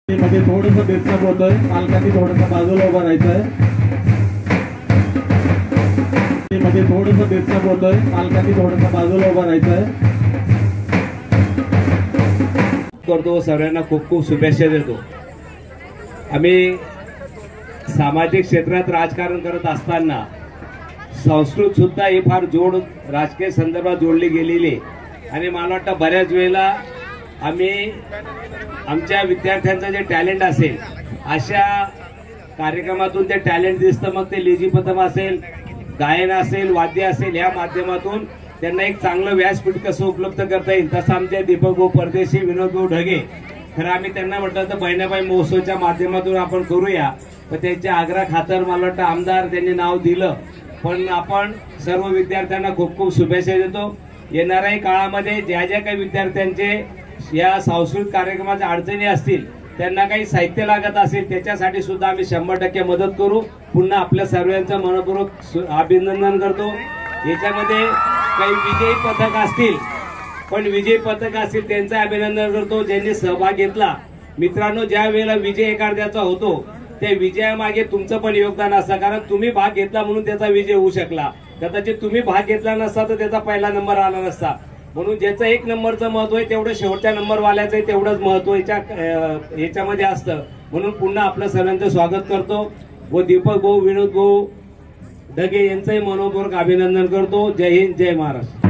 मध्ये थोडंसं डिस्टर्ब होतोय, पालकांनी थोडंसं बाजूला उभं राहायचंय. मध्ये थोडंसं डिस्टर्ब होतोय, पालकांनी थोडंसं बाजूला उभं राहायचंय. करतो, सर्वांना खूप खूप शुभेच्छा देतो. आम्ही सामाजिक क्षेत्रात राजकारण करत असताना संस्कृत सुद्धा ही फार जोड राजकीय संदर्भात जोडली गेलेली आणि मला वाटतं बऱ्याच वेळेला आम्ही आमच्या विद्यार्थ्यांचं जे टॅलेंट असेल अशा कार्यक्रमातून ते टॅलेंट दिसतं. मग ते लेझीपथम असेल, गायन असेल, वाद्य असेल, या माध्यमातून त्यांना एक चांगलं व्यासपीठ कसं उपलब्ध करता येईल तसं आमचे दीपक भाऊ परदेशी, विनोद भाऊ ढगे, खरं आम्ही त्यांना म्हटलं तर बहिणाबाई महोत्सवच्या माध्यमातून आपण करूया. पण त्यांच्या आग्रह खातर मला वाटतं आमदार त्यांनी नाव दिलं. पण आपण सर्व विद्यार्थ्यांना खूप खूप शुभेच्छा देतो. येणाऱ्या काळामध्ये ज्या ज्या काही विद्यार्थ्यांचे या सांस्कृतिक कार्यक्रमाच्या अडचणी असतील, त्यांना काही साहित्य लागत असेल, त्याच्यासाठी सुद्धा आम्ही 100% मदत करू. पुन्हा आपल्या सर्वांचं मनपूर्वक अभिनंदन करतो. याच्यामध्ये काही विजयी पथक असतील, पण विजयी पथक असतील त्यांचं अभिनंदन करतो ज्यांनी सहभाग घेतला. मित्रांनो, ज्या वेळेला विजय एखाद्याचा होतो त्या विजयामागे तुमचं पण योगदान असतं, कारण तुम्ही भाग घेतला म्हणून त्याचा विजय होऊ शकला. कदाचित तुम्ही भाग घेतला नसता तर त्याचा पहिला नंबर आला नसता. म्हणून ज्याचं 1 नंबरचं महत्व आहे तेवढं शेवटच्या नंबर वाल्याचं तेवढंच महत्व याच्यामध्ये असतं. म्हणून पुन्हा आपलं सर्वांचं स्वागत करतो व दीपक भाऊ, विनोद भाऊ ढगे यांचंही मनपूर्वक अभिनंदन करतो. जय हिंद, जय महाराष्ट्र.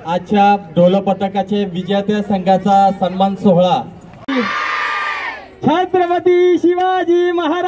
आजच्या ढोल पथकाचे विजेत्या संघाचा सन्मान सोहळा. छत्रपती शिवाजी महाराज.